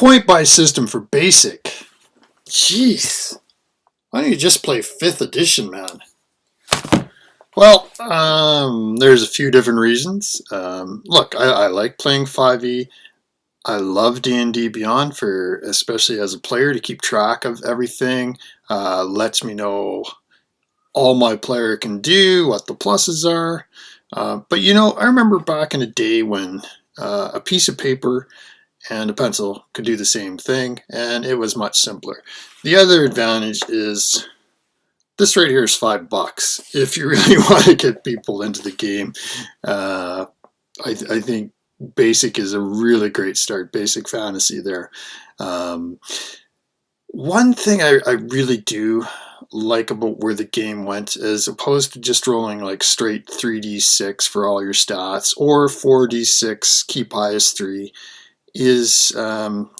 point buy system for Basic. Jeez. Why don't you just play 5th edition, man? Well, there's a few different reasons. Look, I like playing 5e. I love D&D Beyond for, especially as a player, to keep track of everything. Lets me know all my player can do, what the pluses are. But you know, I remember back in the day when a piece of paper and a pencil could do the same thing, and it was much simpler. The other advantage is this right here is $5 if you really want to get people into the game. I think Basic is a really great start. Basic fantasy there. One thing I really do like about where the game went, as opposed to just rolling like straight 3d6 for all your stats or 4d6 keep highest 3, is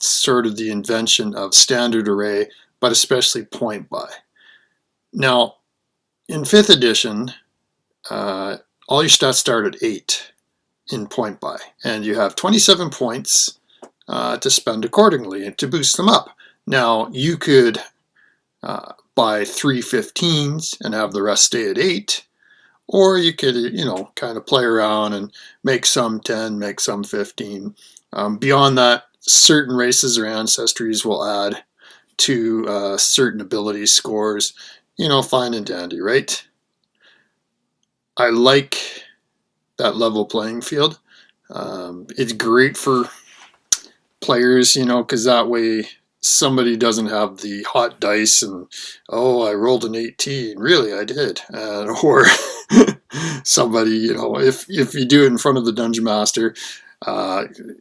sort of the invention of standard array, but especially point buy. Now, in 5th edition, all your stats start at 8 in point buy, and you have 27 points to spend accordingly and to boost them up. Now, you could buy 3 15s and have the rest stay at 8, or you could, you know, kind of play around and make some 10, make some 15. Beyond that, certain races or ancestries will add to certain ability scores. You know, fine and dandy, right? I like that level playing field. It's great for players, you know, because that way somebody doesn't have the hot dice and, oh, I rolled an 18. Really, I did. Or somebody, you know, if you do it in front of the Dungeon Master,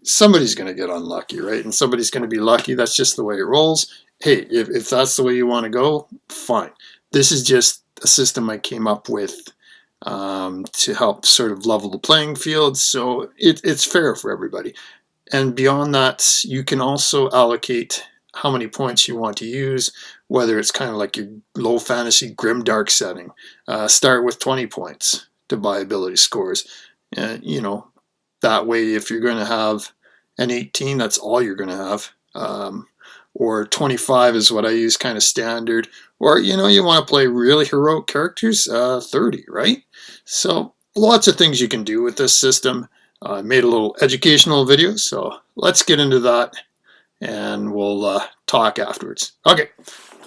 somebody's going to get unlucky, right? And somebody's going to be lucky. That's just the way it rolls. Hey, if that's the way you want to go, fine. This is just a system I came up with to help sort of level the playing field, so it's fair for everybody. And beyond that, you can also allocate how many points you want to use, whether it's kind of like your low fantasy grimdark setting. Start with 20 points to buy ability scores. You know, that way if you're going to have an 18, that's all you're going to have. Or 25 is what I use, kind of standard. Or, you know, you want to play really heroic characters, 30, right? So lots of things you can do with this system. I made a little educational video, so let's get into that and we'll talk afterwards. Okay,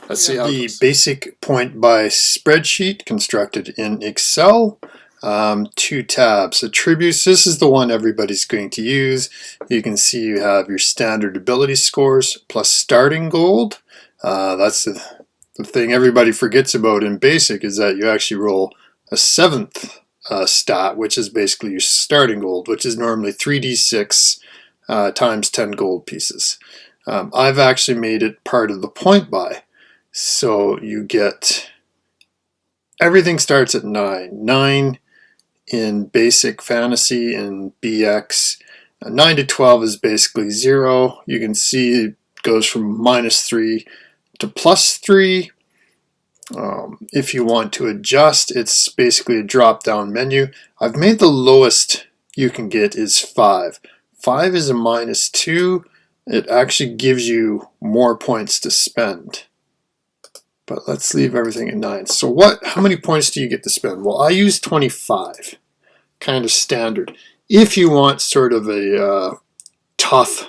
let's see how the Basic Point Buy spreadsheet constructed in Excel. 2 tabs. Attributes, this is the one everybody's going to use. You can see you have your standard ability scores plus starting gold. That's the thing everybody forgets about in Basic, is that you actually roll a 7th stat, which is basically your starting gold, which is normally 3d6 times 10 gold pieces. I've actually made it part of the point buy. So you get, everything starts at 9. 9 in Basic Fantasy and BX. 9 to 12 is basically 0. You can see it goes from -3 to +3. If you want to adjust, it's basically a drop-down menu. I've made the lowest you can get is 5. 5 is a -2. It actually gives you more points to spend. But let's leave everything at 9. So how many points do you get to spend? Well, I use 25, kind of standard. If you want sort of a tough,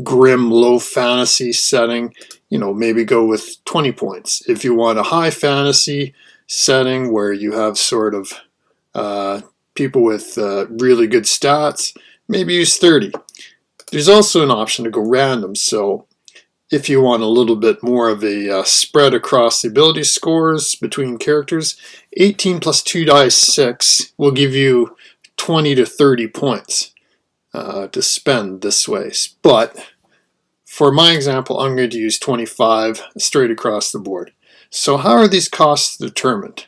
grim, low fantasy setting, you know, maybe go with 20 points. If you want a high fantasy setting where you have sort of people with really good stats, maybe use 30. There's also an option to go random, so if you want a little bit more of a spread across the ability scores between characters, 18 plus 2 dice 6 will give you 20 to 30 points to spend this way. But for my example, I'm going to use 25 straight across the board. So how are these costs determined?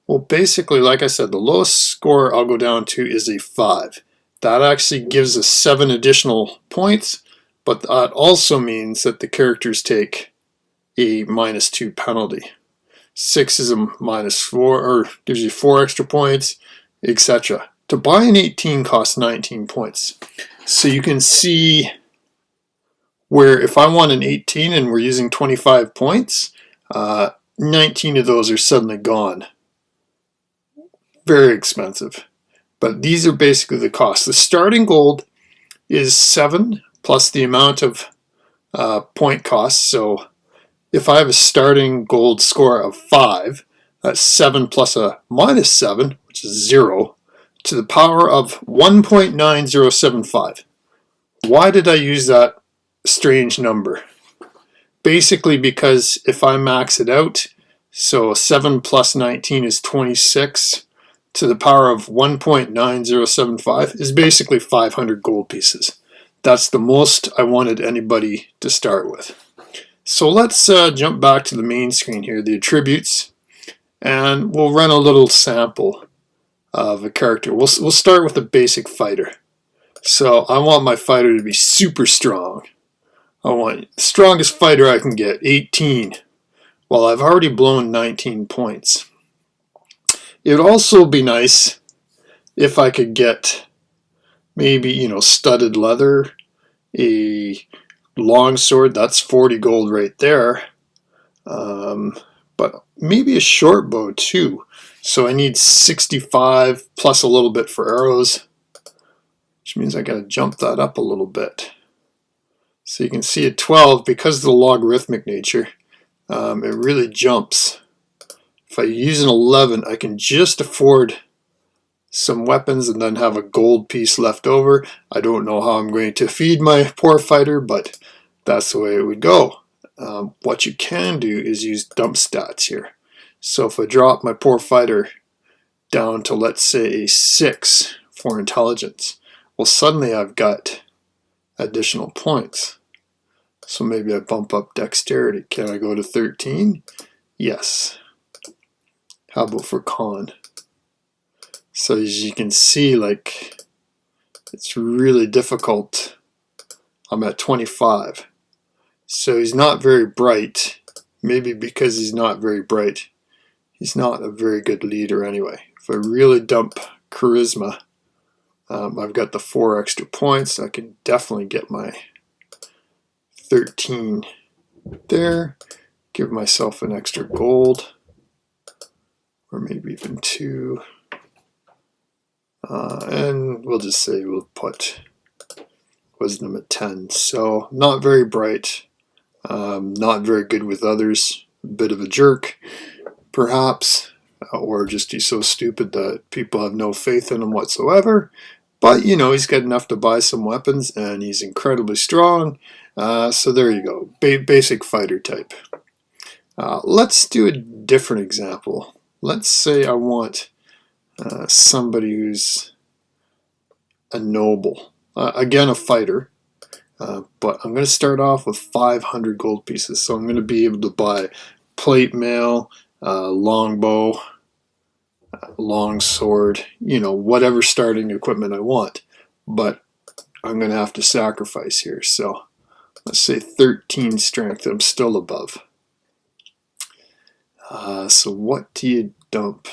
Well, basically, like I said, the lowest score I'll go down to is a 5. That actually gives us 7 additional points. But that also means that the characters take a -2 penalty. 6 is a -4, or gives you 4 extra points, etc. To buy an 18 costs 19 points. So you can see Where if I want an 18 and we're using 25 points, 19 of those are suddenly gone. Very expensive. But these are basically the costs. The starting gold is 7 plus the amount of point costs. So if I have a starting gold score of 5, that's 7 plus a minus 7, which is 0, to the power of 1.9075. Why did I use that strange number? Basically because if I max it out, so 7 plus 19 is 26, to the power of 1.9075 is basically 500 gold pieces. That's the most I wanted anybody to start with. So let's jump back to the main screen here, the attributes, and we'll run a little sample of a character. We'll start with a basic fighter. So I want my fighter to be super strong. I want the strongest fighter I can get, 18. Well, I've already blown 19 points. It would also be nice if I could get maybe, studded leather, a long sword, that's 40 gold right there. But maybe a short bow too. So I need 65 plus a little bit for arrows, which means I gotta jump that up a little bit. So you can see at 12, because of the logarithmic nature, it really jumps. If I use an 11, I can just afford some weapons and then have a gold piece left over. I don't know how I'm going to feed my poor fighter, but that's the way it would go. What you can do is use dump stats here. So if I drop my poor fighter down to, let's say, a 6 for intelligence, well, suddenly I've got additional points. So maybe I bump up dexterity. Can I go to 13? Yes. How about for con? So as you can see, like, it's really difficult. I'm at 25. So he's not very bright. Maybe because he's not very bright, he's not a very good leader anyway. If I really dump charisma, I've got the 4 extra points. I can definitely get my 13 there. Give myself an extra gold, or maybe even 2. And we'll just say we'll put wisdom at 10. So not very bright, not very good with others, a bit of a jerk perhaps, or just he's so stupid that people have no faith in him whatsoever. But he's got enough to buy some weapons, and he's incredibly strong. So there you go, basic fighter type. Let's do a different example. Let's say I want somebody who's a noble, again a fighter, but I'm going to start off with 500 gold pieces. So I'm going to be able to buy plate mail, longbow, long sword, whatever starting equipment I want. But I'm going to have to sacrifice here. So let's say 13 strength. I'm still above. So what do you dump?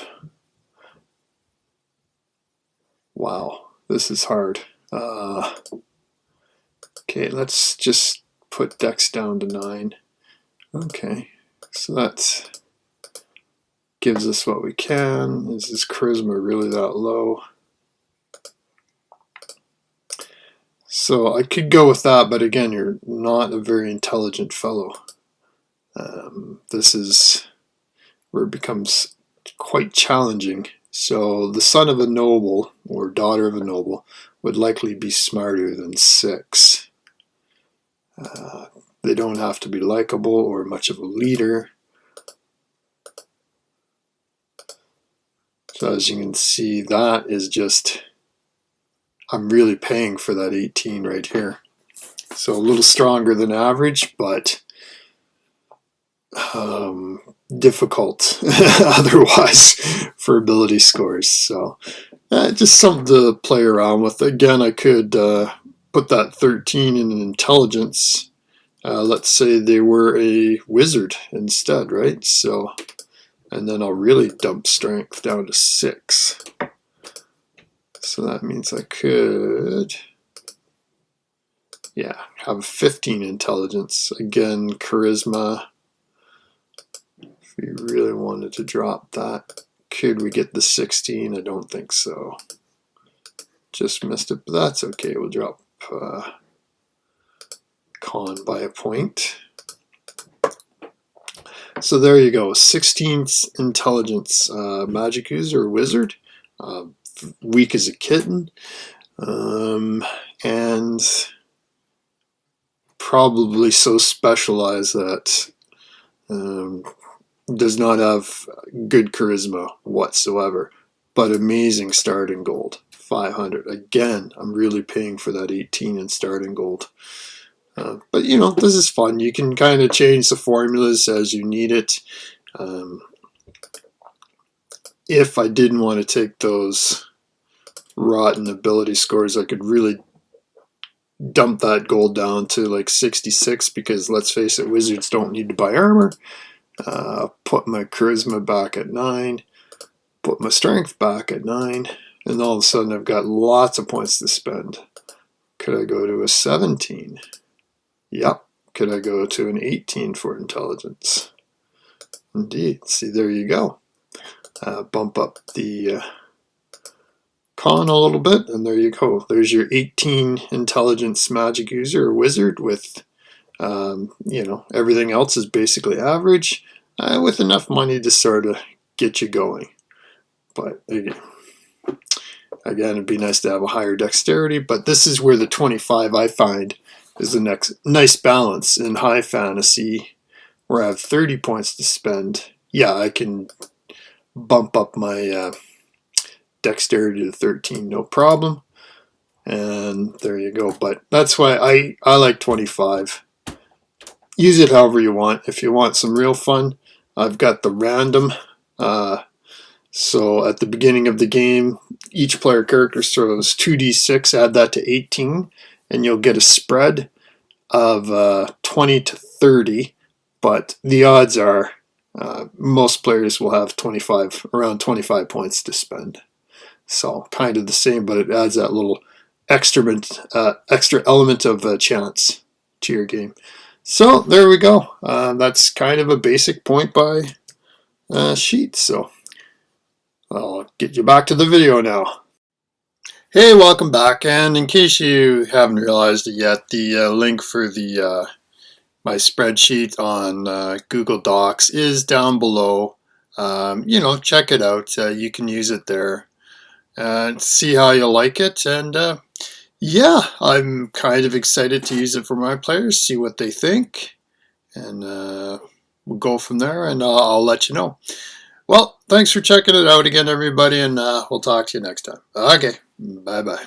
Wow, this is hard. Okay, let's just put dex down to 9. Okay, so that gives us what we can. Is this charisma really that low? So I could go with that, but again, you're not a very intelligent fellow. This is where it becomes quite challenging. So the son of a noble or daughter of a noble would likely be smarter than 6. They don't have to be likable or much of a leader. So as you can see, that is just, I'm really paying for that 18 right here. So a little stronger than average, but difficult otherwise for ability scores. So just something to play around with. Again, I could put that 13 in intelligence. Let's say they were a wizard instead, right? So, and then I'll really dump strength down to 6. So that means I could, Yeah, have 15 intelligence. Again, charisma. If we really wanted to drop that, could we get the 16? I don't think so. Just missed it, but that's okay. We'll drop con by a point. So there you go, 16th intelligence magic user or wizard, weak as a kitten, and probably so specialized that does not have good charisma whatsoever, but amazing starting gold, 500. Again, I'm really paying for that 18 in starting gold. But you know, this is fun. You can kind of change the formulas as you need it. If I didn't want to take those rotten ability scores, I could really dump that gold down to like 66, because let's face it, wizards don't need to buy armor. Put my charisma back at 9, put my strength back at 9, and all of a sudden I've got lots of points to spend. Could I go to a 17? Yep. Could I go to an 18 for intelligence? Indeed. See, there you go. Bump up the con a little bit, and there you go. There's your 18 intelligence magic user or wizard with, you know, everything else is basically average, with enough money to sort of get you going. But again, it'd be nice to have a higher dexterity, but this is where the 25 I find is the next nice balance in high fantasy, where I have 30 points to spend. Yeah, I can bump up my dexterity to 13, no problem. And there you go. But that's why I like 25. Use it however you want. If you want some real fun, I've got the random. So at the beginning of the game, each player character throws 2d6, add that to 18, and you'll get a spread of 20 to 30, but the odds are most players will have around 25 points to spend. So kind of the same, but it adds that little extra element of chance to your game. So there we go. That's kind of a basic point buy sheet. So I'll get you back to the video now. Hey, welcome back, and in case you haven't realized it yet, the link for the my spreadsheet on Google Docs is down below. You know, check it out. You can use it there and see how you like it. And yeah, I'm kind of excited to use it for my players, see what they think, and we'll go from there, and I'll let you know. Well, thanks for checking it out again, everybody, and we'll talk to you next time. Okay, bye-bye.